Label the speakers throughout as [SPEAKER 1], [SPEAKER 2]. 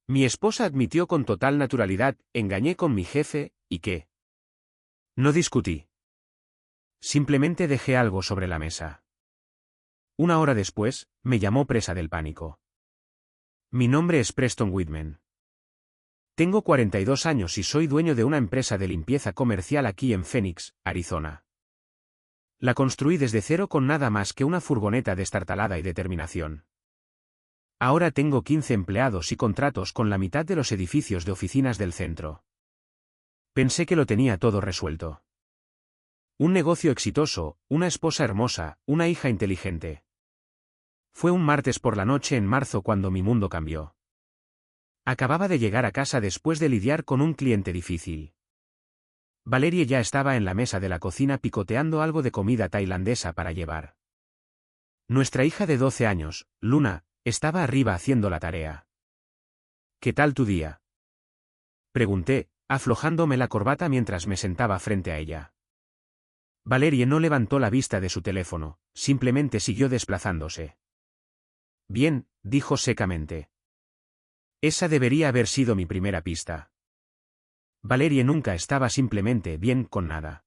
[SPEAKER 1] Mi esposa admitió con total naturalidad, engañé con mi jefe, ¿y qué? No discutí. Simplemente dejé algo sobre la mesa. Una hora después, me llamó presa del pánico. Mi nombre es Preston Whitman. Tengo 42 años y soy dueño de una empresa de limpieza comercial aquí en Phoenix, Arizona. La construí desde cero con nada más que una furgoneta destartalada y determinación. Ahora tengo 15 empleados y contratos con la mitad de los edificios de oficinas del centro. Pensé que lo tenía todo resuelto. Un negocio exitoso, una esposa hermosa, una hija inteligente. Fue un martes por la noche en marzo cuando mi mundo cambió. Acababa de llegar a casa después de lidiar con un cliente difícil. Valerie ya estaba en la mesa de la cocina picoteando algo de comida tailandesa para llevar. Nuestra hija de 12 años, Luna, estaba arriba haciendo la tarea. ¿Qué tal tu día?, pregunté, aflojándome la corbata mientras me sentaba frente a ella. Valerie no levantó la vista de su teléfono, simplemente siguió desplazándose. Bien, dijo secamente. Esa debería haber sido mi primera pista. Valerie nunca estaba simplemente bien con nada.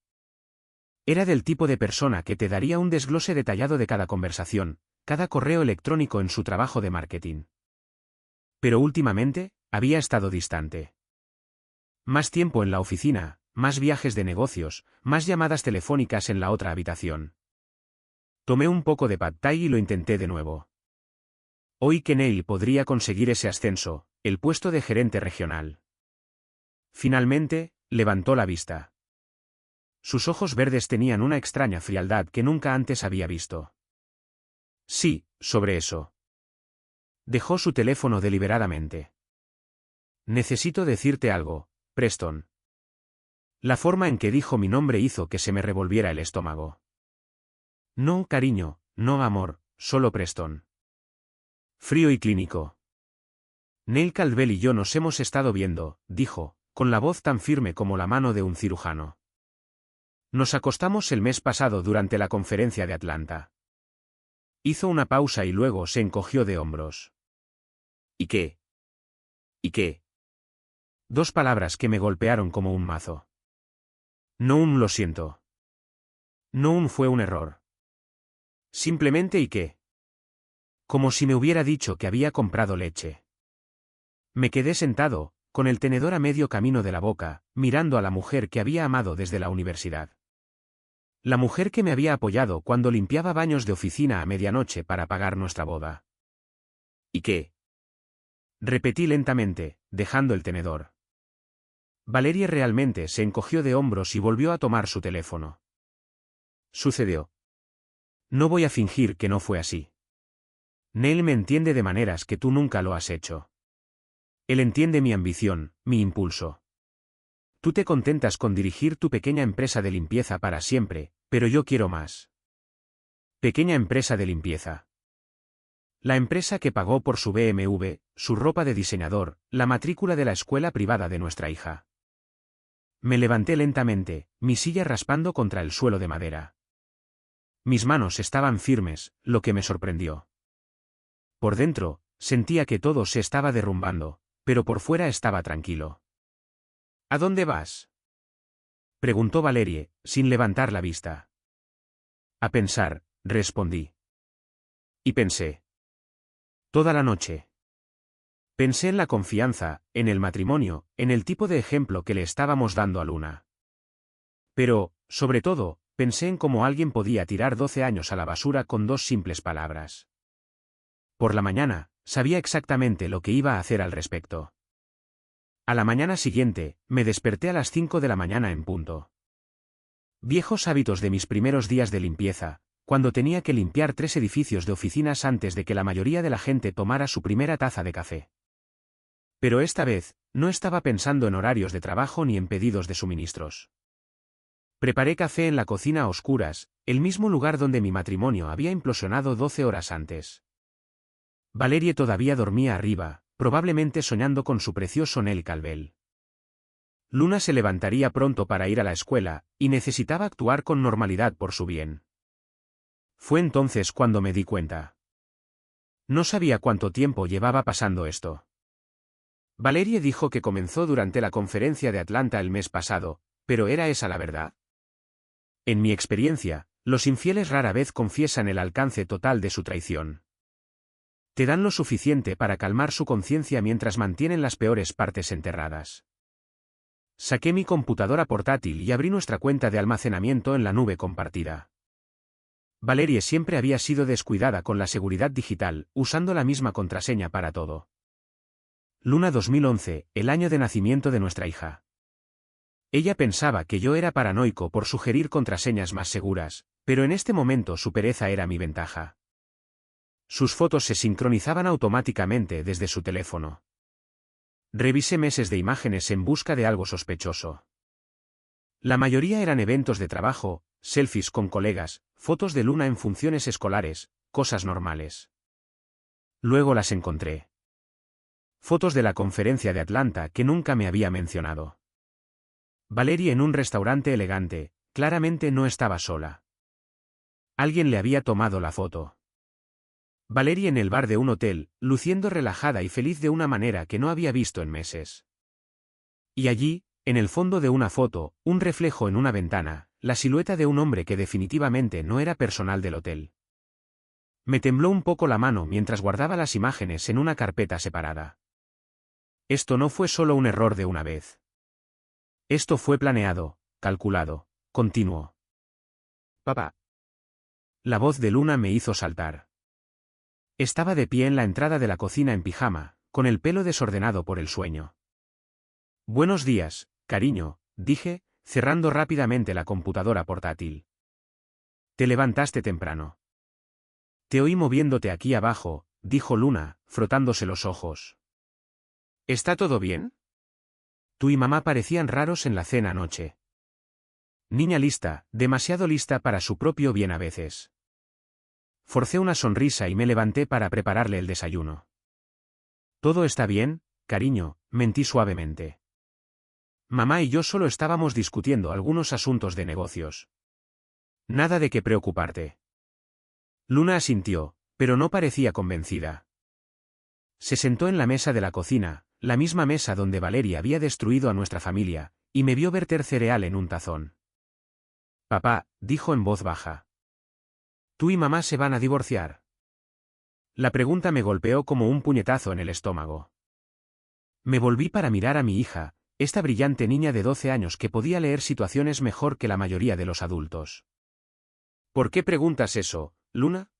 [SPEAKER 1] Era del tipo de persona que te daría un desglose detallado de cada conversación, cada correo electrónico en su trabajo de marketing. Pero últimamente, había estado distante. Más tiempo en la oficina, más viajes de negocios, más llamadas telefónicas en la otra habitación. Tomé un poco de pad thai y lo intenté de nuevo. Oí que Neil podría conseguir ese ascenso, el puesto de gerente regional. Finalmente, levantó la vista. Sus ojos verdes tenían una extraña frialdad que nunca antes había visto. Sí, sobre eso. Dejó su teléfono deliberadamente. Necesito decirte algo, Preston. La forma en que dijo mi nombre hizo que se me revolviera el estómago. No, cariño, no amor, solo Preston. Frío y clínico. Neil Caldwell y yo nos hemos estado viendo, dijo, con la voz tan firme como la mano de un cirujano. Nos acostamos el mes pasado durante la conferencia de Atlanta. Hizo una pausa y luego se encogió de hombros. ¿Y qué? ¿Y qué? Dos palabras que me golpearon como un mazo. No un lo siento. No un fue un error. Simplemente ¿y qué? Como si me hubiera dicho que había comprado leche. Me quedé sentado, con el tenedor a medio camino de la boca, mirando a la mujer que había amado desde la universidad. La mujer que me había apoyado cuando limpiaba baños de oficina a medianoche para pagar nuestra boda. ¿Y qué? Repetí lentamente, dejando el tenedor. Valerie realmente se encogió de hombros y volvió a tomar su teléfono. Sucedió. No voy a fingir que no fue así. Neil me entiende de maneras que tú nunca lo has hecho. Él entiende mi ambición, mi impulso. Tú te contentas con dirigir tu pequeña empresa de limpieza para siempre, pero yo quiero más. Pequeña empresa de limpieza. La empresa que pagó por su BMW, su ropa de diseñador, la matrícula de la escuela privada de nuestra hija. Me levanté lentamente, mi silla raspando contra el suelo de madera. Mis manos estaban firmes, lo que me sorprendió. Por dentro, sentía que todo se estaba derrumbando, pero por fuera estaba tranquilo. ¿A dónde vas?, preguntó Valerie, sin levantar la vista. A pensar, respondí. Y pensé. Toda la noche. Pensé en la confianza, en el matrimonio, en el tipo de ejemplo que le estábamos dando a Luna. Pero, sobre todo, pensé en cómo alguien podía tirar 12 años a la basura con dos simples palabras. Por la mañana, sabía exactamente lo que iba a hacer al respecto. A la mañana siguiente, me desperté a las 5 de la mañana en punto. Viejos hábitos de mis primeros días de limpieza, cuando tenía que limpiar 3 edificios de oficinas antes de que la mayoría de la gente tomara su primera taza de café. Pero esta vez, no estaba pensando en horarios de trabajo ni en pedidos de suministros. Preparé café en la cocina a oscuras, el mismo lugar donde mi matrimonio había implosionado 12 horas antes. Valerie todavía dormía arriba, probablemente soñando con su precioso Neil Caldwell. Luna se levantaría pronto para ir a la escuela, y necesitaba actuar con normalidad por su bien. Fue entonces cuando me di cuenta. No sabía cuánto tiempo llevaba pasando esto. Valerie dijo que comenzó durante la conferencia de Atlanta el mes pasado, pero ¿era esa la verdad? En mi experiencia, los infieles rara vez confiesan el alcance total de su traición. Te dan lo suficiente para calmar su conciencia mientras mantienen las peores partes enterradas. Saqué mi computadora portátil y abrí nuestra cuenta de almacenamiento en la nube compartida. Valerie siempre había sido descuidada con la seguridad digital, usando la misma contraseña para todo. Luna 2011, el año de nacimiento de nuestra hija. Ella pensaba que yo era paranoico por sugerir contraseñas más seguras, pero en este momento su pereza era mi ventaja. Sus fotos se sincronizaban automáticamente desde su teléfono. Revisé meses de imágenes en busca de algo sospechoso. La mayoría eran eventos de trabajo, selfies con colegas, fotos de Luna en funciones escolares, cosas normales. Luego las encontré. Fotos de la conferencia de Atlanta que nunca me había mencionado. Valerie en un restaurante elegante, claramente no estaba sola. Alguien le había tomado la foto. Valerie en el bar de un hotel, luciendo relajada y feliz de una manera que no había visto en meses. Y allí, en el fondo de una foto, un reflejo en una ventana, la silueta de un hombre que definitivamente no era personal del hotel. Me tembló un poco la mano mientras guardaba las imágenes en una carpeta separada. Esto no fue solo un error de una vez. Esto fue planeado, calculado, continuo. Papá. La voz de Luna me hizo saltar. Estaba de pie en la entrada de la cocina en pijama, con el pelo desordenado por el sueño. Buenos días, cariño, dije, cerrando rápidamente la computadora portátil. Te levantaste temprano. Te oí moviéndote aquí abajo, dijo Luna, frotándose los ojos. ¿Está todo bien? Tú y mamá parecían raros en la cena anoche. Niña lista, demasiado lista para su propio bien a veces. Forcé una sonrisa y me levanté para prepararle el desayuno. Todo está bien, cariño, mentí suavemente. Mamá y yo solo estábamos discutiendo algunos asuntos de negocios. Nada de qué preocuparte. Luna asintió, pero no parecía convencida. Se sentó en la mesa de la cocina, la misma mesa donde Valerie había destruido a nuestra familia, y me vio verter cereal en un tazón. Papá, dijo en voz baja. ¿Tú y mamá se van a divorciar? La pregunta me golpeó como un puñetazo en el estómago. Me volví para mirar a mi hija, esta brillante niña de 12 años que podía leer situaciones mejor que la mayoría de los adultos. ¿Por qué preguntas eso, Luna?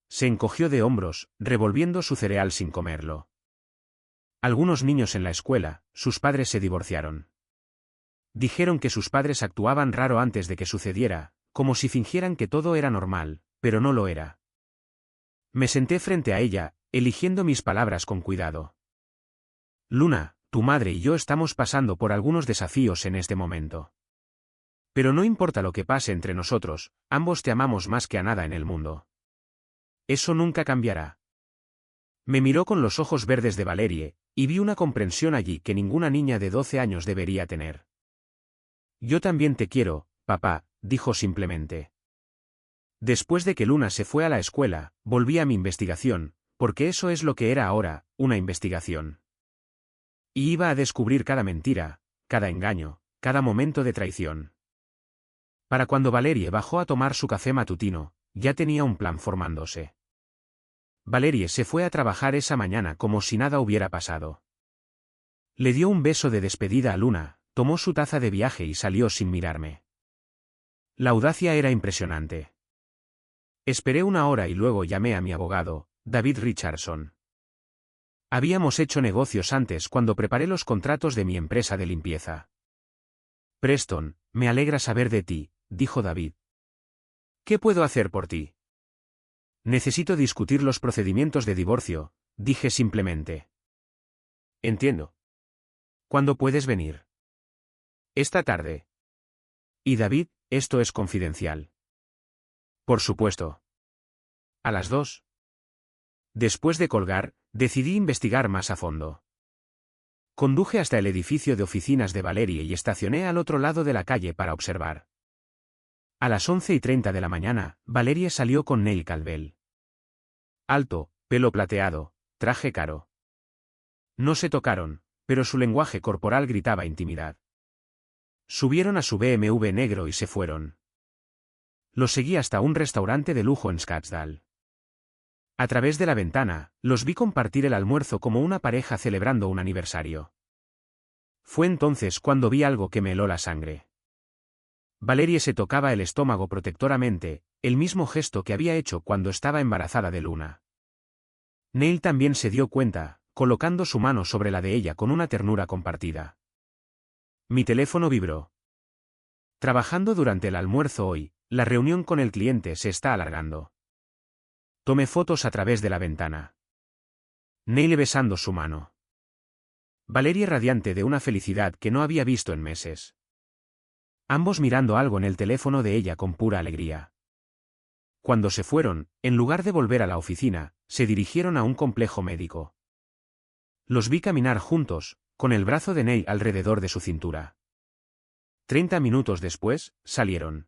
[SPEAKER 1] Se encogió de hombros, revolviendo su cereal sin comerlo. Algunos niños en la escuela, sus padres se divorciaron. Dijeron que sus padres actuaban raro antes de que sucediera, como si fingieran que todo era normal, pero no lo era. Me senté frente a ella, eligiendo mis palabras con cuidado. Luna, tu madre y yo estamos pasando por algunos desafíos en este momento. Pero no importa lo que pase entre nosotros, ambos te amamos más que a nada en el mundo. Eso nunca cambiará. Me miró con los ojos verdes de Valerie, y vi una comprensión allí que ninguna niña de 12 años debería tener. Yo también te quiero, papá, dijo simplemente. Después de que Luna se fue a la escuela, volví a mi investigación, porque eso es lo que era ahora, una investigación. Y iba a descubrir cada mentira, cada engaño, cada momento de traición. Para cuando Valerie bajó a tomar su café matutino, ya tenía un plan formándose. Valerie se fue a trabajar esa mañana como si nada hubiera pasado. Le dio un beso de despedida a Luna, tomó su taza de viaje y salió sin mirarme. La audacia era impresionante. Esperé una hora y luego llamé a mi abogado, David Richardson. Habíamos hecho negocios antes cuando preparé los contratos de mi empresa de limpieza. Preston, me alegra saber de ti, dijo David. ¿Qué puedo hacer por ti? Necesito discutir los procedimientos de divorcio, dije simplemente. Entiendo. ¿Cuándo puedes venir? Esta tarde. Y David, esto es confidencial. Por supuesto. ¿A las 2? Después de colgar, decidí investigar más a fondo. Conduje hasta el edificio de oficinas de Valerie y estacioné al otro lado de la calle para observar. A las 11:30 de la mañana, Valerie salió con Neil Caldwell. Alto, pelo plateado, traje caro. No se tocaron, pero su lenguaje corporal gritaba intimidad. Subieron a su BMW negro y se fueron. Lo seguí hasta un restaurante de lujo en Scottsdale. A través de la ventana, los vi compartir el almuerzo como una pareja celebrando un aniversario. Fue entonces cuando vi algo que me heló la sangre. Valerie se tocaba el estómago protectoramente, el mismo gesto que había hecho cuando estaba embarazada de Luna. Neil también se dio cuenta, colocando su mano sobre la de ella con una ternura compartida. Mi teléfono vibró. Trabajando durante el almuerzo hoy, la reunión con el cliente se está alargando. Tomé fotos a través de la ventana. Neil besando su mano. Valerie radiante de una felicidad que no había visto en meses. Ambos mirando algo en el teléfono de ella con pura alegría. Cuando se fueron, en lugar de volver a la oficina, se dirigieron a un complejo médico. Los vi caminar juntos, con el brazo de Neil alrededor de su cintura. 30 minutos después, salieron.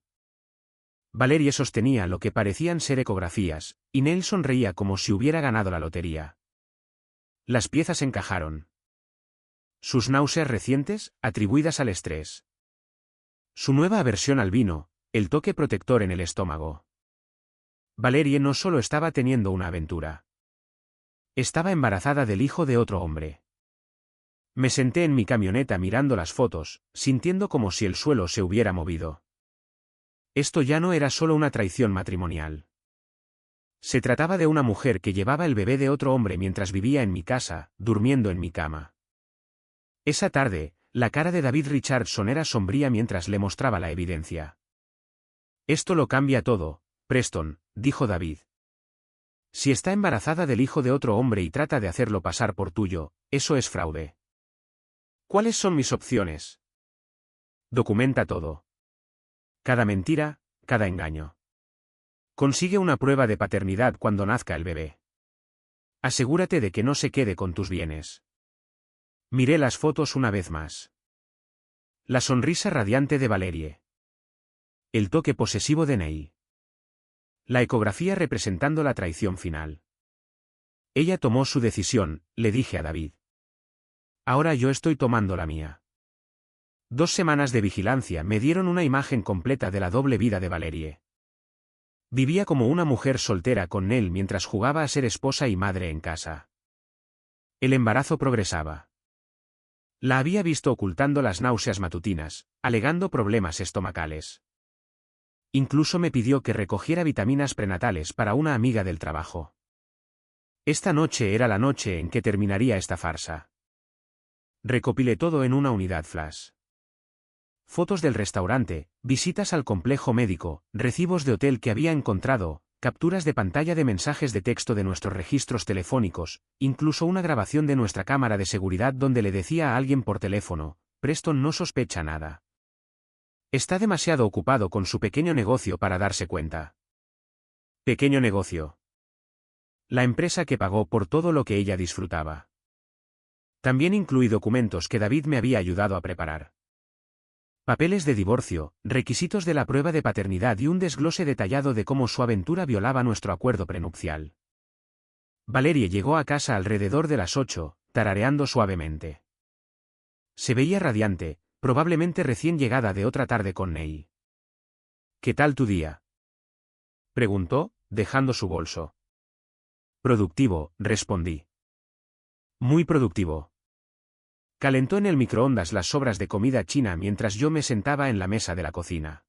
[SPEAKER 1] Valerie sostenía lo que parecían ser ecografías, y Neil sonreía como si hubiera ganado la lotería. Las piezas encajaron. Sus náuseas recientes, atribuidas al estrés. Su nueva aversión al vino, el toque protector en el estómago. Valerie no solo estaba teniendo una aventura. Estaba embarazada del hijo de otro hombre. Me senté en mi camioneta mirando las fotos, sintiendo como si el suelo se hubiera movido. Esto ya no era solo una traición matrimonial. Se trataba de una mujer que llevaba el bebé de otro hombre mientras vivía en mi casa, durmiendo en mi cama. Esa tarde, la cara de David Richardson era sombría mientras le mostraba la evidencia. Esto lo cambia todo, Preston, dijo David. Si está embarazada del hijo de otro hombre y trata de hacerlo pasar por tuyo, eso es fraude. ¿Cuáles son mis opciones? Documenta todo. Cada mentira, cada engaño. Consigue una prueba de paternidad cuando nazca el bebé. Asegúrate de que no se quede con tus bienes. Miré las fotos una vez más. La sonrisa radiante de Valerie. El toque posesivo de Neil. La ecografía representando la traición final. Ella tomó su decisión, le dije a David. Ahora yo estoy tomando la mía. 2 semanas de vigilancia me dieron una imagen completa de la doble vida de Valerie. Vivía como una mujer soltera con Neil mientras jugaba a ser esposa y madre en casa. El embarazo progresaba. La había visto ocultando las náuseas matutinas, alegando problemas estomacales. Incluso me pidió que recogiera vitaminas prenatales para una amiga del trabajo. Esta noche era la noche en que terminaría esta farsa. Recopilé todo en una unidad flash. Fotos del restaurante, visitas al complejo médico, recibos de hotel que había encontrado, capturas de pantalla de mensajes de texto de nuestros registros telefónicos, incluso una grabación de nuestra cámara de seguridad donde le decía a alguien por teléfono, Preston no sospecha nada. Está demasiado ocupado con su pequeño negocio para darse cuenta. Pequeño negocio. La empresa que pagó por todo lo que ella disfrutaba. También incluí documentos que David me había ayudado a preparar. Papeles de divorcio, requisitos de la prueba de paternidad y un desglose detallado de cómo su aventura violaba nuestro acuerdo prenupcial. Valerie llegó a casa alrededor de las 8, tarareando suavemente. Se veía radiante, probablemente recién llegada de otra tarde con Neil. ¿Qué tal tu día?, preguntó, dejando su bolso. Productivo, respondí. Muy productivo. Calentó en el microondas las sobras de comida china mientras yo me sentaba en la mesa de la cocina.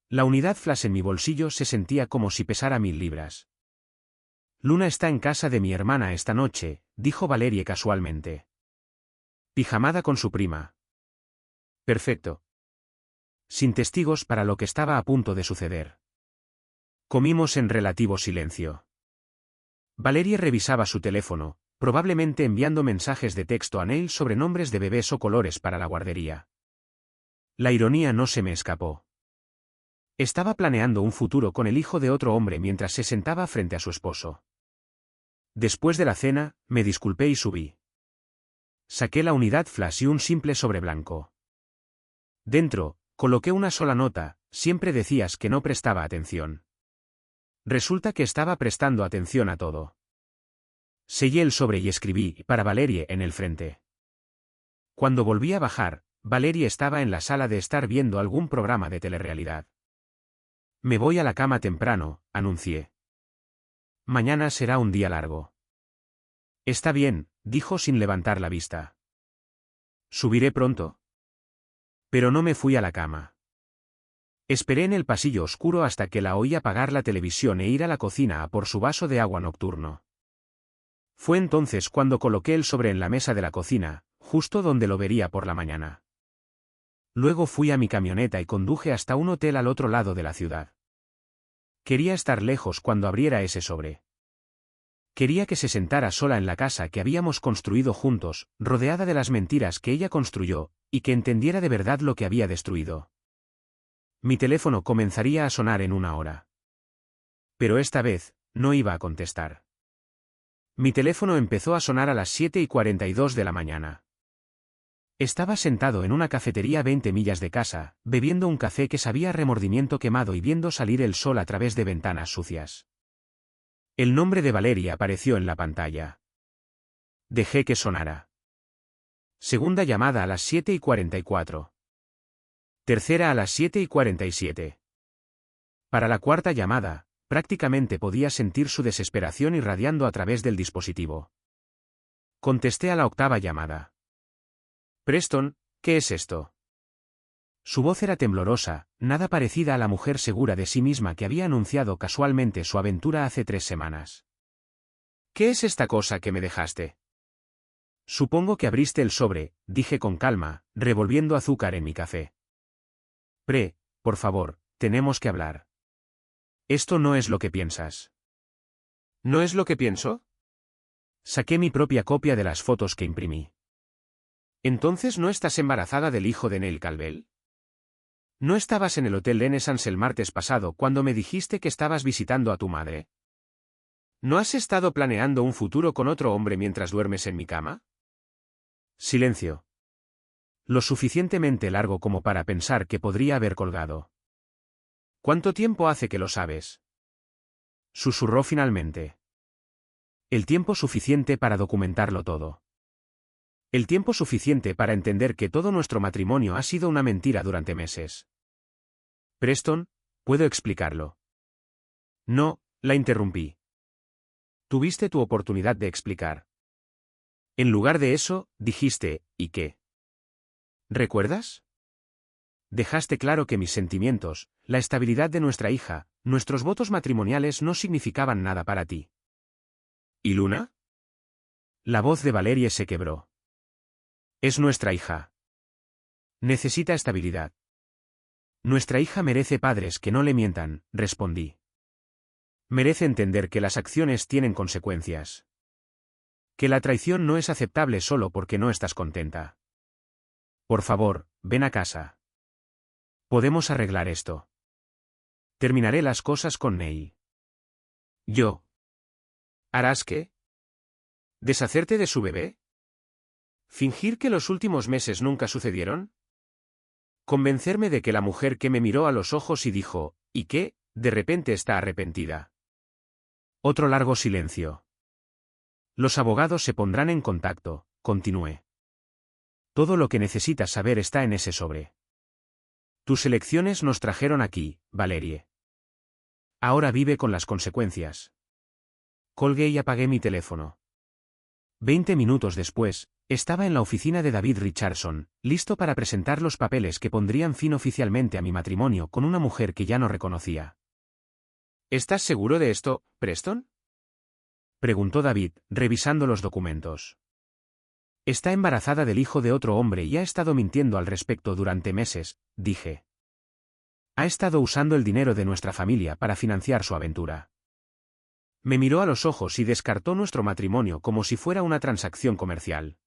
[SPEAKER 1] La unidad flash en mi bolsillo se sentía como si pesara 1000 libras. Luna está en casa de mi hermana esta noche, dijo Valerie casualmente. Pijamada con su prima. Perfecto. Sin testigos para lo que estaba a punto de suceder. Comimos en relativo silencio. Valerie revisaba su teléfono, probablemente enviando mensajes de texto a Neil sobre nombres de bebés o colores para la guardería. La ironía no se me escapó. Estaba planeando un futuro con el hijo de otro hombre mientras se sentaba frente a su esposo. Después de la cena, me disculpé y subí. Saqué la unidad flash y un simple sobre blanco. Dentro, coloqué una sola nota, siempre decías que no prestaba atención. Resulta que estaba prestando atención a todo. Sellé el sobre y escribí para Valerie en el frente. Cuando volví a bajar, Valerie estaba en la sala de estar viendo algún programa de telerrealidad. Me voy a la cama temprano, anuncié. Mañana será un día largo. Está bien, dijo sin levantar la vista. Subiré pronto. Pero no me fui a la cama. Esperé en el pasillo oscuro hasta que la oí apagar la televisión e ir a la cocina a por su vaso de agua nocturno. Fue entonces cuando coloqué el sobre en la mesa de la cocina, justo donde lo vería por la mañana. Luego fui a mi camioneta y conduje hasta un hotel al otro lado de la ciudad. Quería estar lejos cuando abriera ese sobre. Quería que se sentara sola en la casa que habíamos construido juntos, rodeada de las mentiras que ella construyó, y que entendiera de verdad lo que había destruido. Mi teléfono comenzaría a sonar en 1 hora. Pero esta vez, no iba a contestar. Mi teléfono empezó a sonar a las 7:42 de la mañana. Estaba sentado en una cafetería a 20 millas de casa, bebiendo un café que sabía a remordimiento quemado y viendo salir el sol a través de ventanas sucias. El nombre de Valerie apareció en la pantalla. Dejé que sonara. Segunda llamada a las 7:44. Tercera a las 7:47. Para la cuarta llamada, prácticamente podía sentir su desesperación irradiando a través del dispositivo. Contesté a la octava llamada. Preston, ¿qué es esto? Su voz era temblorosa, nada parecida a la mujer segura de sí misma que había anunciado casualmente su aventura hace 3 semanas. ¿Qué es esta cosa que me dejaste? Supongo que abriste el sobre, dije con calma, revolviendo azúcar en mi café. Por favor, tenemos que hablar. Esto no es lo que piensas. ¿No es lo que pienso? Saqué mi propia copia de las fotos que imprimí. ¿Entonces no estás embarazada del hijo de Neil Calvel? ¿No estabas en el Hotel Renaissance el martes pasado cuando me dijiste que estabas visitando a tu madre? ¿No has estado planeando un futuro con otro hombre mientras duermes en mi cama? Silencio. Lo suficientemente largo como para pensar que podría haber colgado. ¿Cuánto tiempo hace que lo sabes? Susurró finalmente. El tiempo suficiente para documentarlo todo. El tiempo suficiente para entender que todo nuestro matrimonio ha sido una mentira durante meses. Preston, ¿puedo explicarlo? No, la interrumpí. Tuviste tu oportunidad de explicar. En lugar de eso, dijiste, ¿y qué? ¿Recuerdas? Dejaste claro que mis sentimientos, la estabilidad de nuestra hija, nuestros votos matrimoniales no significaban nada para ti. ¿Y Luna? La voz de Valerie se quebró. Es nuestra hija. Necesita estabilidad. Nuestra hija merece padres que no le mientan, respondí. Merece entender que las acciones tienen consecuencias. Que la traición no es aceptable solo porque no estás contenta. Por favor, ven a casa. Podemos arreglar esto. Terminaré las cosas con Neil. ¿Yo? ¿Harás qué? ¿Deshacerte de su bebé? ¿Fingir que los últimos meses nunca sucedieron? Convencerme de que la mujer que me miró a los ojos y dijo, ¿y qué?, de repente está arrepentida. Otro largo silencio. Los abogados se pondrán en contacto, continué. Todo lo que necesitas saber está en ese sobre. Tus elecciones nos trajeron aquí, Valerie. Ahora vive con las consecuencias. Colgué y apagué mi teléfono. 20 minutos después, estaba en la oficina de David Richardson, listo para presentar los papeles que pondrían fin oficialmente a mi matrimonio con una mujer que ya no reconocía. ¿Estás seguro de esto, Preston? Preguntó David, revisando los documentos. Está embarazada del hijo de otro hombre y ha estado mintiendo al respecto durante meses, dije. Ha estado usando el dinero de nuestra familia para financiar su aventura. Me miró a los ojos y descartó nuestro matrimonio como si fuera una transacción comercial.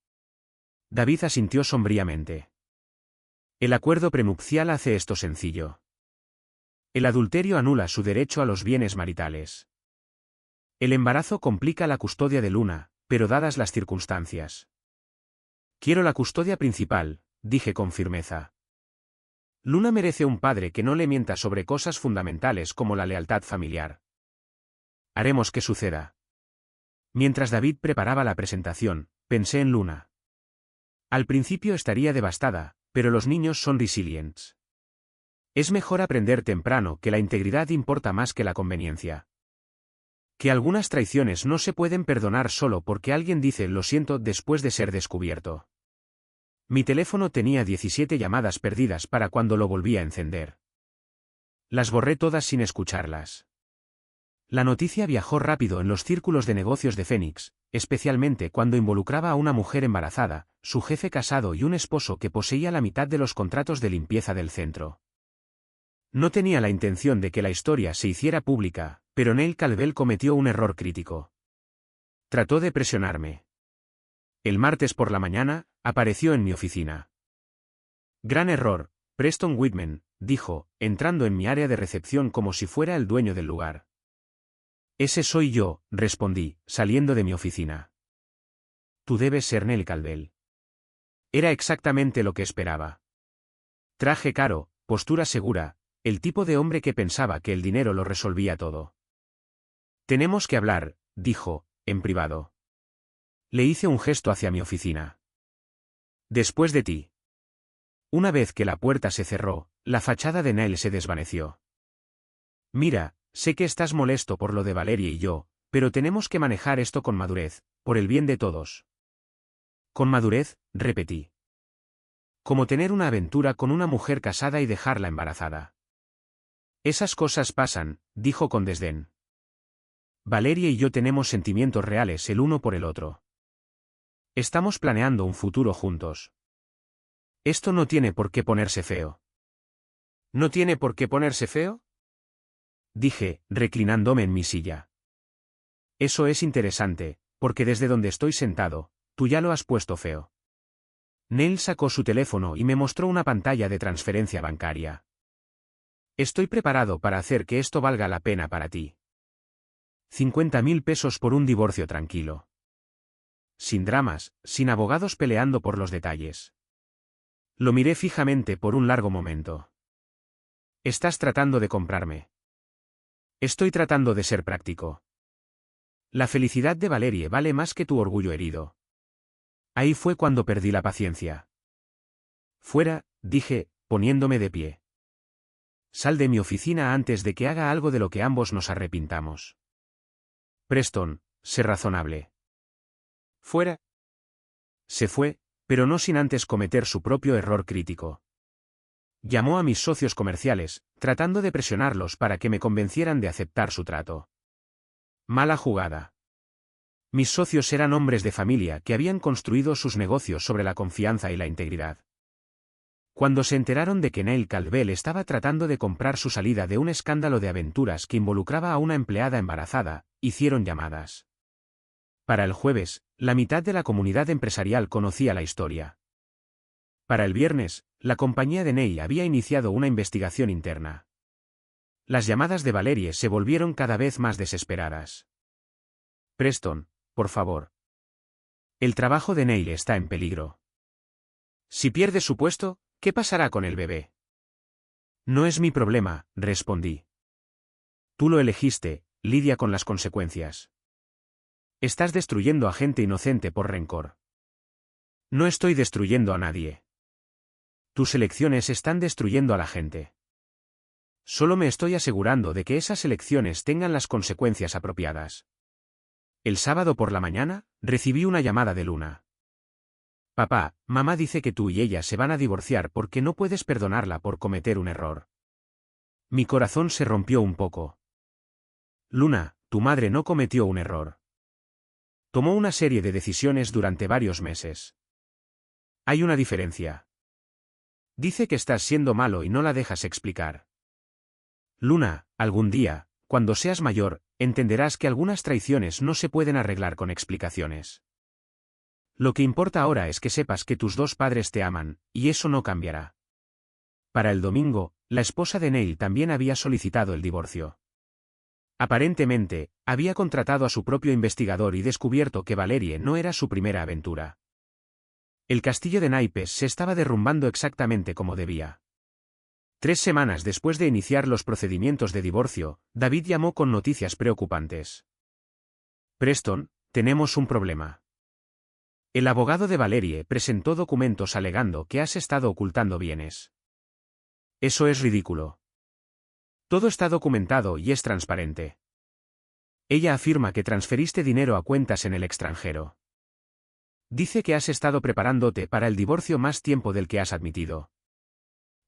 [SPEAKER 1] David asintió sombríamente. El acuerdo prenupcial hace esto sencillo. El adulterio anula su derecho a los bienes maritales. El embarazo complica la custodia de Luna, pero dadas las circunstancias. Quiero la custodia principal, dije con firmeza. Luna merece un padre que no le mienta sobre cosas fundamentales como la lealtad familiar. Haremos que suceda. Mientras David preparaba la presentación, pensé en Luna. Al principio estaría devastada, pero los niños son resilientes. Es mejor aprender temprano que la integridad importa más que la conveniencia. Que algunas traiciones no se pueden perdonar solo porque alguien dice lo siento después de ser descubierto. Mi teléfono tenía 17 llamadas perdidas para cuando lo volví a encender. Las borré todas sin escucharlas. La noticia viajó rápido en los círculos de negocios de Phoenix, especialmente cuando involucraba a una mujer embarazada, su jefe casado y un esposo que poseía la mitad de los contratos de limpieza del centro. No tenía la intención de que la historia se hiciera pública, pero Neil Calvel cometió un error crítico. Trató de presionarme. El martes por la mañana, apareció en mi oficina. Gran error, Preston Whitman, dijo, entrando en mi área de recepción como si fuera el dueño del lugar. Ese soy yo, respondí, saliendo de mi oficina. Tú debes ser Neil Calvel. Era exactamente lo que esperaba. Traje caro, postura segura, el tipo de hombre que pensaba que el dinero lo resolvía todo. Tenemos que hablar, dijo, en privado. Le hice un gesto hacia mi oficina. Después de ti. Una vez que la puerta se cerró, la fachada de Neil se desvaneció. Mira, sé que estás molesto por lo de Valeria y yo, pero tenemos que manejar esto con madurez, por el bien de todos. Con madurez, repetí. Como tener una aventura con una mujer casada y dejarla embarazada. Esas cosas pasan, dijo con desdén. Valeria y yo tenemos sentimientos reales el uno por el otro. Estamos planeando un futuro juntos. Esto no tiene por qué ponerse feo. ¿No tiene por qué ponerse feo? Dije, reclinándome en mi silla. Eso es interesante, porque desde donde estoy sentado, tú ya lo has puesto feo. Neil sacó su teléfono y me mostró una pantalla de transferencia bancaria. Estoy preparado para hacer que esto valga la pena para ti. 50.000 pesos por un divorcio tranquilo. Sin dramas, sin abogados peleando por los detalles. Lo miré fijamente por un largo momento. Estás tratando de comprarme. Estoy tratando de ser práctico. La felicidad de Valerie vale más que tu orgullo herido. Ahí fue cuando perdí la paciencia. Fuera, dije, poniéndome de pie. Sal de mi oficina antes de que haga algo de lo que ambos nos arrepintamos. Preston, sé razonable. Fuera. Se fue, pero no sin antes cometer su propio error crítico. Llamó a mis socios comerciales, tratando de presionarlos para que me convencieran de aceptar su trato. Mala jugada. Mis socios eran hombres de familia que habían construido sus negocios sobre la confianza y la integridad. Cuando se enteraron de que Neil Calvel estaba tratando de comprar su salida de un escándalo de aventuras que involucraba a una empleada embarazada, hicieron llamadas. Para el jueves, la mitad de la comunidad empresarial conocía la historia. Para el viernes, la compañía de Neil había iniciado una investigación interna. Las llamadas de Valerie se volvieron cada vez más desesperadas. Preston, por favor. El trabajo de Neil está en peligro. Si pierde su puesto, ¿qué pasará con el bebé? No es mi problema, respondí. Tú lo elegiste, lidia con las consecuencias. Estás destruyendo a gente inocente por rencor. No estoy destruyendo a nadie. Tus elecciones están destruyendo a la gente. Solo me estoy asegurando de que esas elecciones tengan las consecuencias apropiadas. El sábado por la mañana, recibí una llamada de Luna. Papá, mamá dice que tú y ella se van a divorciar porque no puedes perdonarla por cometer un error. Mi corazón se rompió un poco. Luna, tu madre no cometió un error. Tomó una serie de decisiones durante varios meses. Hay una diferencia. Dice que estás siendo malo y no la dejas explicar. Luna, algún día, cuando seas mayor, entenderás que algunas traiciones no se pueden arreglar con explicaciones. Lo que importa ahora es que sepas que tus dos padres te aman, y eso no cambiará. Para el domingo, la esposa de Neil también había solicitado el divorcio. Aparentemente, había contratado a su propio investigador y descubierto que Valerie no era su primera aventura. El castillo de naipes se estaba derrumbando exactamente como debía. 3 semanas después de iniciar los procedimientos de divorcio, David llamó con noticias preocupantes. Preston, Tenemos un problema. El abogado de Valerie presentó documentos alegando que has estado ocultando bienes. Eso es ridículo. Todo está documentado y es transparente. Ella afirma que transferiste dinero a cuentas en el extranjero. Dice que has estado preparándote para el divorcio más tiempo del que has admitido.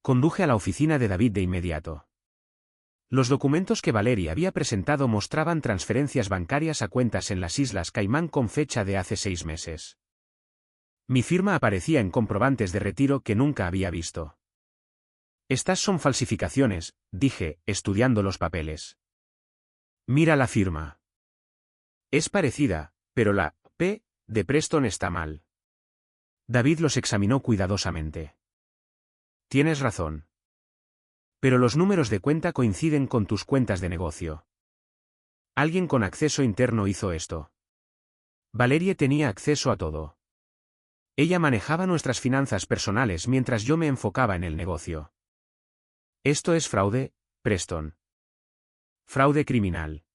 [SPEAKER 1] Conduje a la oficina de David de inmediato. Los documentos que Valerie había presentado mostraban transferencias bancarias a cuentas en las Islas Caimán con fecha de hace 6 meses. Mi firma aparecía en comprobantes de retiro que nunca había visto. Estas son falsificaciones, dije, estudiando los papeles. Mira la firma. Es parecida, pero la P de Preston está mal. David los examinó cuidadosamente. Tienes razón. Pero los números de cuenta coinciden con tus cuentas de negocio. Alguien con acceso interno hizo esto. Valerie tenía acceso a todo. Ella manejaba nuestras finanzas personales mientras yo me enfocaba en el negocio. Esto es fraude, Preston. Fraude criminal.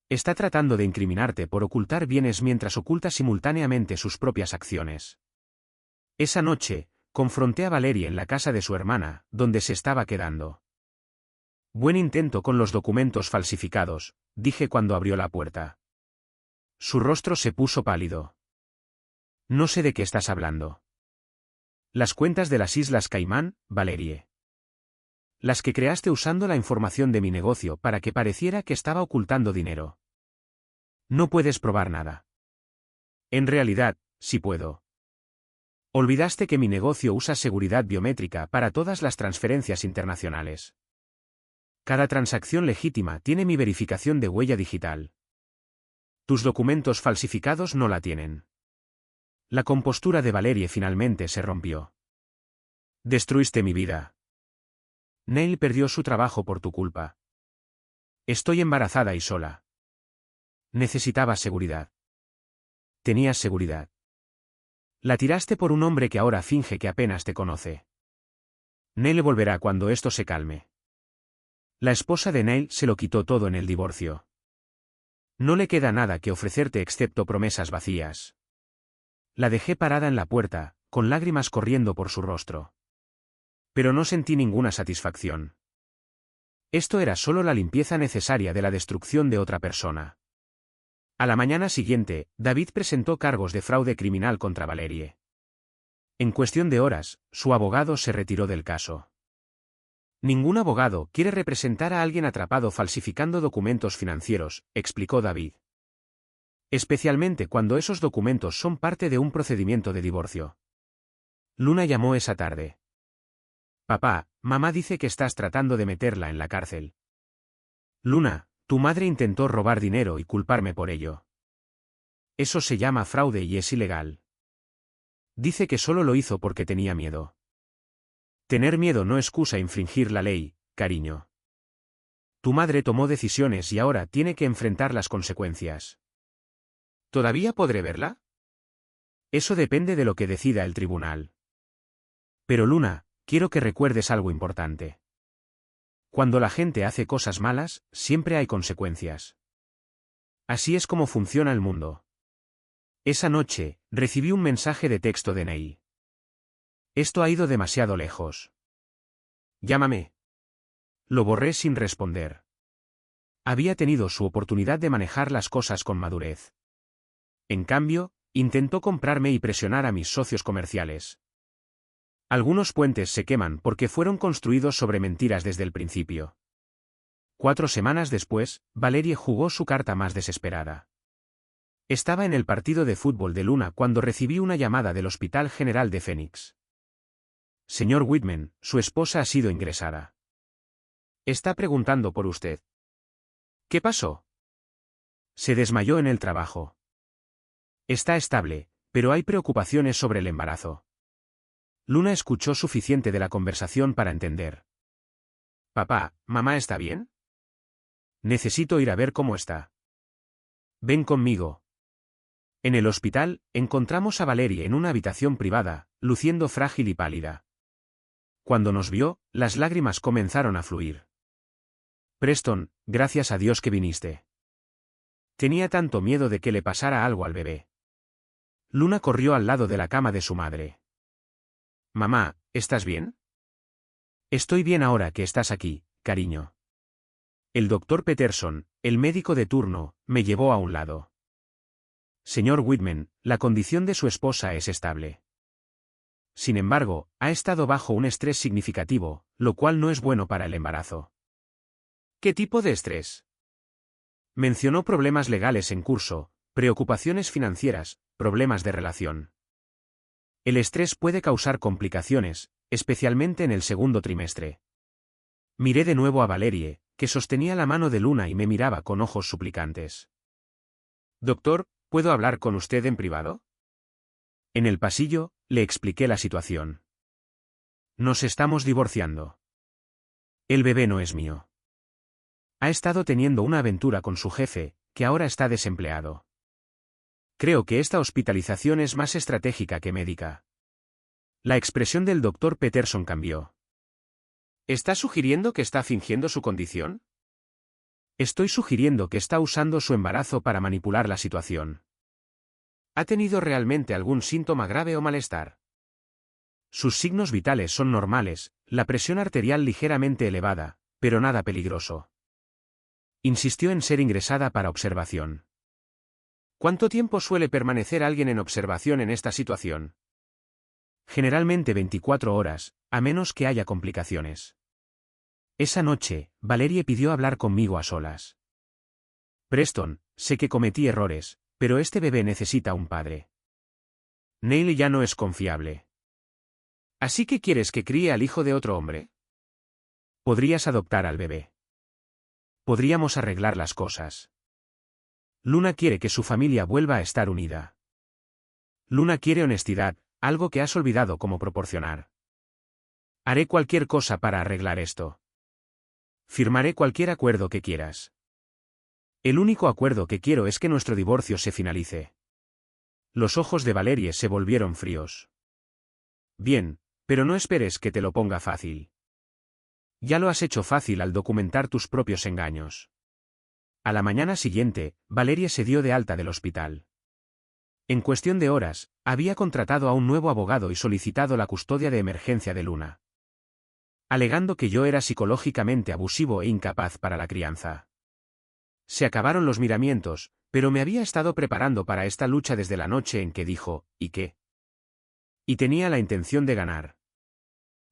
[SPEAKER 1] Está tratando de incriminarte por ocultar bienes mientras oculta simultáneamente sus propias acciones. Esa noche, confronté a Valerie en la casa de su hermana, donde se estaba quedando. Buen intento con los documentos falsificados, dije cuando abrió la puerta. Su rostro se puso pálido. No sé de qué estás hablando. Las cuentas de las Islas Caimán, Valerie. Las que creaste usando la información de mi negocio para que pareciera que estaba ocultando dinero. No puedes probar nada. En realidad, sí puedo. Olvidaste que mi negocio usa seguridad biométrica para todas las transferencias internacionales. Cada transacción legítima tiene mi verificación de huella digital. Tus documentos falsificados no la tienen. La compostura de Valerie finalmente se rompió. Destruiste mi vida. Neil perdió su trabajo por tu culpa. Estoy embarazada y sola. Necesitaba seguridad. Tenías seguridad. La tiraste por un hombre que ahora finge que apenas te conoce. Neil volverá cuando esto se calme. La esposa de Neil se lo quitó todo en el divorcio. No le queda nada que ofrecerte excepto promesas vacías. La dejé parada en la puerta, con lágrimas corriendo por su rostro. Pero no sentí ninguna satisfacción. Esto era solo la limpieza necesaria de la destrucción de otra persona. A la mañana siguiente, David presentó cargos de fraude criminal contra Valerie. En cuestión de horas, su abogado se retiró del caso. Ningún abogado quiere representar a alguien atrapado falsificando documentos financieros, explicó David. Especialmente cuando esos documentos son parte de un procedimiento de divorcio. Luna llamó esa tarde. Papá, mamá dice que estás tratando de meterla en la cárcel. Luna, tu madre intentó robar dinero y culparme por ello. Eso se llama fraude y es ilegal. Dice que solo lo hizo porque tenía miedo. Tener miedo no excusa infringir la ley, cariño. Tu madre tomó decisiones y ahora tiene que enfrentar las consecuencias. ¿Todavía podré verla? Eso depende de lo que decida el tribunal. Pero Luna, quiero que recuerdes algo importante. Cuando la gente hace cosas malas, siempre hay consecuencias. Así es como funciona el mundo. Esa noche, recibí un mensaje de texto de Neil. Esto ha ido demasiado lejos. Llámame. Lo borré sin responder. Había tenido su oportunidad de manejar las cosas con madurez. En cambio, intentó comprarme y presionar a mis socios comerciales. Algunos puentes se queman porque fueron construidos sobre mentiras desde el principio. 4 semanas después, Valerie jugó su carta más desesperada. Estaba en el partido de fútbol de Luna cuando recibí una llamada del Hospital General de Phoenix. Señor Whitman, su esposa ha sido ingresada. Está preguntando por usted. ¿Qué pasó? Se desmayó en el trabajo. Está estable, pero hay preocupaciones sobre el embarazo. Luna escuchó suficiente de la conversación para entender. Papá, ¿mamá está bien? Necesito ir a ver cómo está. Ven conmigo. En el hospital, encontramos a Valerie en una habitación privada, luciendo frágil y pálida. Cuando nos vio, las lágrimas comenzaron a fluir. Preston, gracias a Dios que viniste. Tenía tanto miedo de que le pasara algo al bebé. Luna corrió al lado de la cama de su madre. Mamá, ¿estás bien? Estoy bien ahora que estás aquí, cariño. El doctor Peterson, el médico de turno, me llevó a un lado. Señor Whitman, la condición de su esposa es estable. Sin embargo, ha estado bajo un estrés significativo, lo cual no es bueno para el embarazo. ¿Qué tipo de estrés? Mencionó problemas legales en curso, preocupaciones financieras, problemas de relación. El estrés puede causar complicaciones, especialmente en el segundo trimestre. Miré de nuevo a Valerie, que sostenía la mano de Luna y me miraba con ojos suplicantes. Doctor, ¿puedo hablar con usted en privado? En el pasillo, le expliqué la situación. Nos estamos divorciando. El bebé no es mío. Ha estado teniendo una aventura con su jefe, que ahora está desempleado. Creo que esta hospitalización es más estratégica que médica. La expresión del doctor Peterson cambió. ¿Está sugiriendo que está fingiendo su condición? Estoy sugiriendo que está usando su embarazo para manipular la situación. ¿Ha tenido realmente algún síntoma grave o malestar? Sus signos vitales son normales, la presión arterial ligeramente elevada, pero nada peligroso. Insistió en ser ingresada para observación. ¿Cuánto tiempo suele permanecer alguien en observación en esta situación? Generalmente 24 horas, a menos que haya complicaciones. Esa noche, Valerie pidió hablar conmigo a solas. Preston, sé que cometí errores, pero este bebé necesita un padre. Neil ya no es confiable. ¿Así que quieres que críe al hijo de otro hombre? Podrías adoptar al bebé. Podríamos arreglar las cosas. Luna quiere que su familia vuelva a estar unida. Luna quiere honestidad, algo que has olvidado cómo proporcionar. Haré cualquier cosa para arreglar esto. Firmaré cualquier acuerdo que quieras. El único acuerdo que quiero es que nuestro divorcio se finalice. Los ojos de Valerie se volvieron fríos. Bien, pero no esperes que te lo ponga fácil. Ya lo has hecho fácil al documentar tus propios engaños. A la mañana siguiente, Valerie se dio de alta del hospital. En cuestión de horas, había contratado a un nuevo abogado y solicitado la custodia de emergencia de Luna. Alegando que yo era psicológicamente abusivo e incapaz para la crianza. Se acabaron los miramientos, pero me había estado preparando para esta lucha desde la noche en que dijo, ¿y qué? Y tenía la intención de ganar.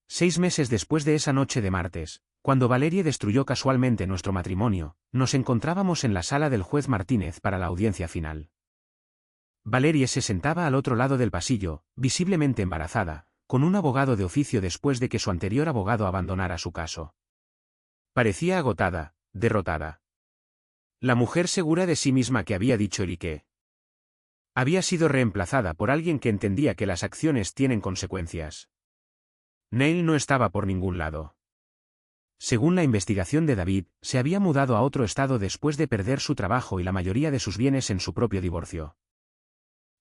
[SPEAKER 1] 6 meses después de esa noche de martes, cuando Valerie destruyó casualmente nuestro matrimonio, nos encontrábamos en la sala del juez Martínez para la audiencia final. Valerie se sentaba al otro lado del pasillo, visiblemente embarazada, con un abogado de oficio después de que su anterior abogado abandonara su caso. Parecía agotada, derrotada. La mujer segura de sí misma que había dicho Erique. Había sido reemplazada por alguien que entendía que las acciones tienen consecuencias. Neil no estaba por ningún lado. Según la investigación de David, se había mudado a otro estado después de perder su trabajo y la mayoría de sus bienes en su propio divorcio.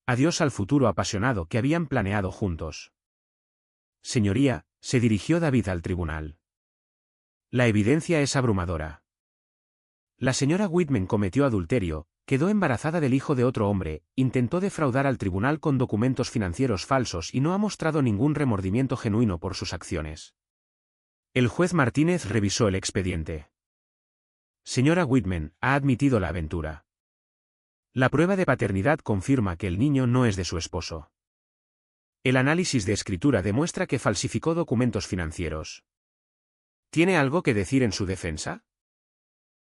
[SPEAKER 1] Adiós al futuro apasionado que habían planeado juntos. Señoría, se dirigió David al tribunal. La evidencia es abrumadora. La señora Whitman cometió adulterio, quedó embarazada del hijo de otro hombre, intentó defraudar al tribunal con documentos financieros falsos y no ha mostrado ningún remordimiento genuino por sus acciones. El juez Martínez revisó el expediente. Señora Whitman, ha admitido la aventura. La prueba de paternidad confirma que el niño no es de su esposo. El análisis de escritura demuestra que falsificó documentos financieros. ¿Tiene algo que decir en su defensa?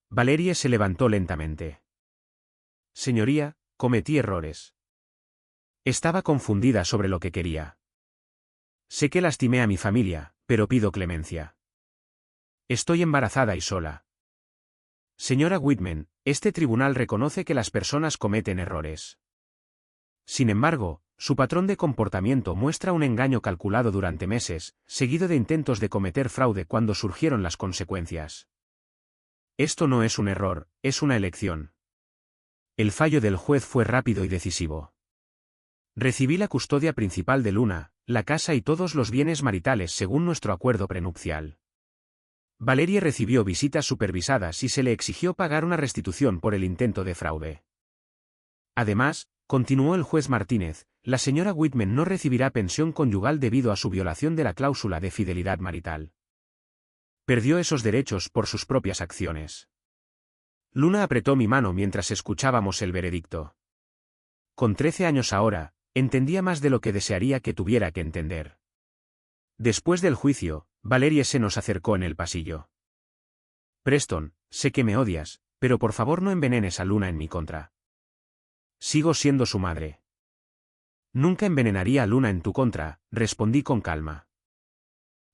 [SPEAKER 1] Valerie se levantó lentamente. Señoría, cometí errores. Estaba confundida sobre lo que quería. Sé que lastimé a mi familia, pero pido clemencia. Estoy embarazada y sola. Señora Whitman, este tribunal reconoce que las personas cometen errores. Sin embargo, su patrón de comportamiento muestra un engaño calculado durante meses, seguido de intentos de cometer fraude cuando surgieron las consecuencias. Esto no es un error, es una elección. El fallo del juez fue rápido y decisivo. Recibí la custodia principal de Luna, la casa y todos los bienes maritales según nuestro acuerdo prenupcial. Valerie recibió visitas supervisadas y se le exigió pagar una restitución por el intento de fraude. Además, continuó el juez Martínez, la señora Whitman no recibirá pensión conyugal debido a su violación de la cláusula de fidelidad marital. Perdió esos derechos por sus propias acciones. Luna apretó mi mano mientras escuchábamos el veredicto. Con 13 años ahora, entendía más de lo que desearía que tuviera que entender. Después del juicio, Valerie se nos acercó en el pasillo. Preston, sé que me odias, pero por favor no envenenes a Luna en mi contra. Sigo siendo su madre. Nunca envenenaría a Luna en tu contra, respondí con calma.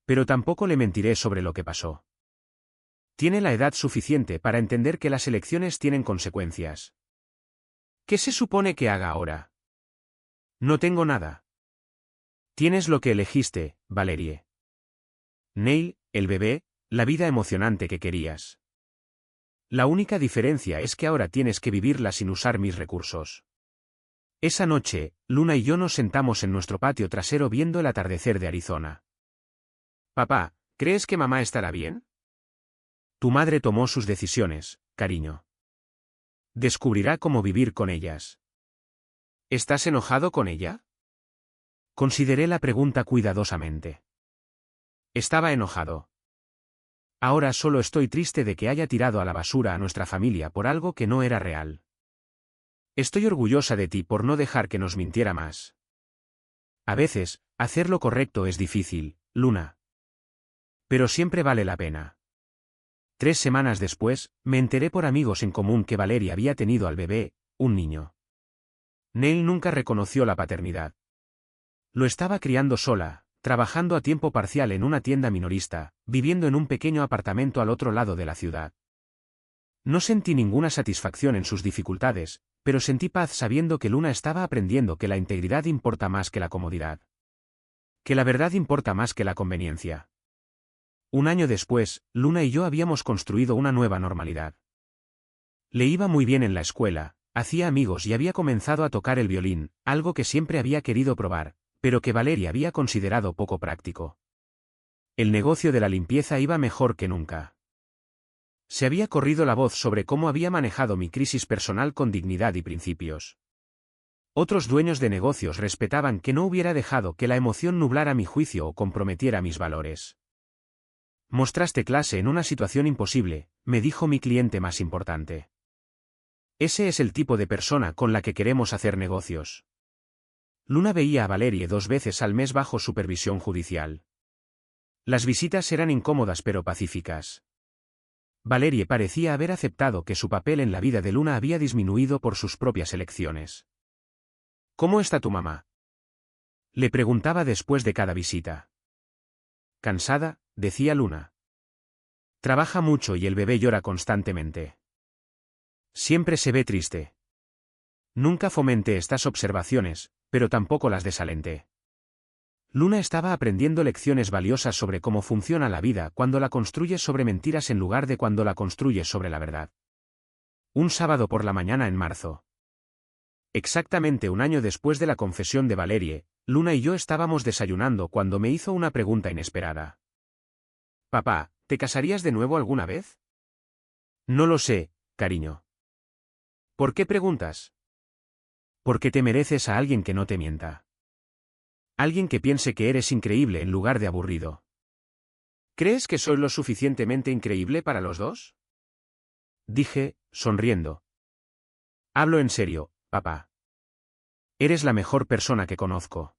[SPEAKER 1] Pero tampoco le mentiré sobre lo que pasó. Tiene la edad suficiente para entender que las elecciones tienen consecuencias. ¿Qué se supone que haga ahora? No tengo nada. Tienes lo que elegiste, Valerie. Neil, el bebé, la vida emocionante que querías. La única diferencia es que ahora tienes que vivirla sin usar mis recursos. Esa noche, Luna y yo nos sentamos en nuestro patio trasero viendo el atardecer de Arizona. Papá, ¿crees que mamá estará bien? Tu madre tomó sus decisiones, cariño. Descubrirá cómo vivir con ellas. ¿Estás enojado con ella? Consideré la pregunta cuidadosamente. Estaba enojado. Ahora solo estoy triste de que haya tirado a la basura a nuestra familia por algo que no era real. Estoy orgullosa de ti por no dejar que nos mintiera más. A veces, hacer lo correcto es difícil, Luna. Pero siempre vale la pena. 3 semanas después, me enteré por amigos en común que Valerie había tenido al bebé, un niño. Neil nunca reconoció la paternidad. Lo estaba criando sola, trabajando a tiempo parcial en una tienda minorista, viviendo en un pequeño apartamento al otro lado de la ciudad. No sentí ninguna satisfacción en sus dificultades, pero sentí paz sabiendo que Luna estaba aprendiendo que la integridad importa más que la comodidad. Que la verdad importa más que la conveniencia. Un año después, Luna y yo habíamos construido una nueva normalidad. Le iba muy bien en la escuela, hacía amigos y había comenzado a tocar el violín, algo que siempre había querido probar, pero que Valerie había considerado poco práctico. El negocio de la limpieza iba mejor que nunca. Se había corrido la voz sobre cómo había manejado mi crisis personal con dignidad y principios. Otros dueños de negocios respetaban que no hubiera dejado que la emoción nublara mi juicio o comprometiera mis valores. Mostraste clase en una situación imposible, me dijo mi cliente más importante. Ese es el tipo de persona con la que queremos hacer negocios. Luna veía a Valerie 2 veces al mes bajo supervisión judicial. Las visitas eran incómodas pero pacíficas. Valerie parecía haber aceptado que su papel en la vida de Luna había disminuido por sus propias elecciones. ¿Cómo está tu mamá? Le preguntaba después de cada visita. Cansada, decía Luna. Trabaja mucho y el bebé llora constantemente. Siempre se ve triste. Nunca fomenté estas observaciones, pero tampoco las desalenté. Luna estaba aprendiendo lecciones valiosas sobre cómo funciona la vida cuando la construyes sobre mentiras en lugar de cuando la construyes sobre la verdad. Un sábado por la mañana en marzo. Exactamente un año después de la confesión de Valerie, Luna y yo estábamos desayunando cuando me hizo una pregunta inesperada. Papá, ¿te casarías de nuevo alguna vez? No lo sé, cariño. ¿Por qué preguntas? Porque te mereces a alguien que no te mienta. Alguien que piense que eres increíble en lugar de aburrido. ¿Crees que soy lo suficientemente increíble para los dos? Dije, sonriendo. Hablo en serio, papá. Eres la mejor persona que conozco.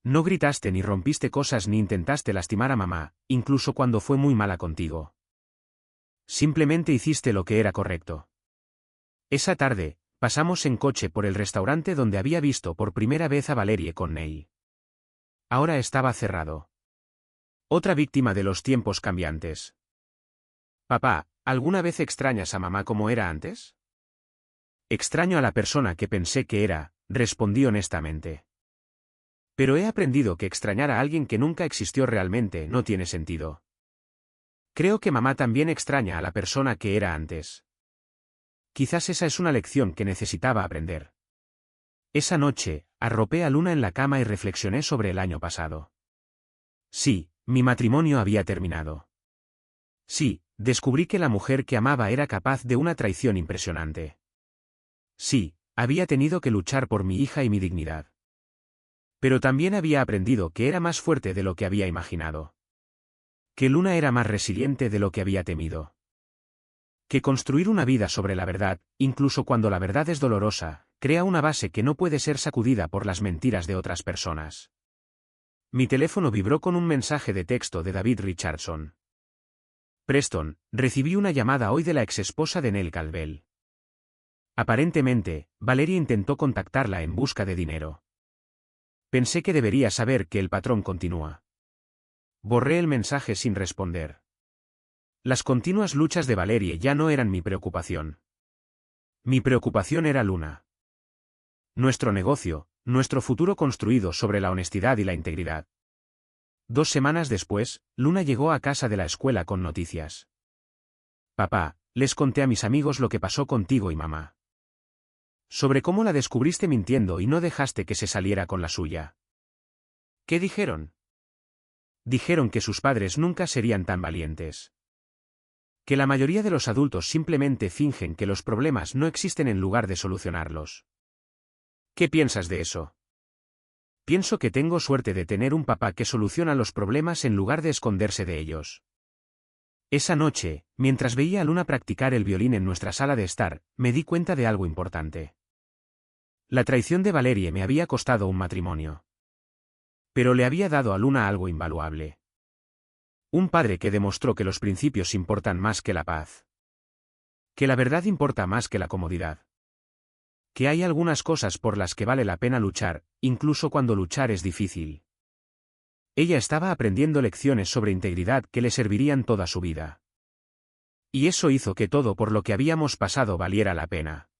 [SPEAKER 1] No gritaste ni rompiste cosas ni intentaste lastimar a mamá, incluso cuando fue muy mala contigo. Simplemente hiciste lo que era correcto. Esa tarde, pasamos en coche por el restaurante donde había visto por primera vez a Valerie con Neil. Ahora estaba cerrado. Otra víctima de los tiempos cambiantes. Papá, ¿alguna vez extrañas a mamá como era antes? Extraño a la persona que pensé que era, respondí honestamente. Pero he aprendido que extrañar a alguien que nunca existió realmente no tiene sentido. Creo que mamá también extraña a la persona que era antes. Quizás esa es una lección que necesitaba aprender. Esa noche, arropé a Luna en la cama y reflexioné sobre el año pasado. Sí, mi matrimonio había terminado. Sí, descubrí que la mujer que amaba era capaz de una traición impresionante. Sí, Había tenido que luchar por mi hija y mi dignidad. Pero también había aprendido que era más fuerte de lo que había imaginado. Que Luna era más resiliente de lo que había temido. Que construir una vida sobre la verdad, incluso cuando la verdad es dolorosa, crea una base que no puede ser sacudida por las mentiras de otras personas. Mi teléfono vibró con un mensaje de texto de David Richardson. Preston, recibí una llamada hoy de la exesposa de Nell Calvel. Aparentemente, Valeria intentó contactarla en busca de dinero. Pensé que debería saber que el patrón continúa. Borré el mensaje sin responder. Las continuas luchas de Valeria ya no eran mi preocupación. Mi preocupación era Luna. Nuestro negocio, nuestro futuro construido sobre la honestidad y la integridad. 2 semanas después, Luna llegó a casa de la escuela con noticias. Papá, les conté a mis amigos lo que pasó contigo y mamá. Sobre cómo la descubriste mintiendo y no dejaste que se saliera con la suya. ¿Qué dijeron? Dijeron que sus padres nunca serían tan valientes. Que la mayoría de los adultos simplemente fingen que los problemas no existen en lugar de solucionarlos. ¿Qué piensas de eso? Pienso que tengo suerte de tener un papá que soluciona los problemas en lugar de esconderse de ellos. Esa noche, mientras veía a Luna practicar el violín en nuestra sala de estar, me di cuenta de algo importante. La traición de Valerie me había costado un matrimonio. Pero le había dado a Luna algo invaluable. Un padre que demostró que los principios importan más que la paz. Que la verdad importa más que la comodidad. Que hay algunas cosas por las que vale la pena luchar, incluso cuando luchar es difícil. Ella estaba aprendiendo lecciones sobre integridad que le servirían toda su vida. Y eso hizo que todo por lo que habíamos pasado valiera la pena.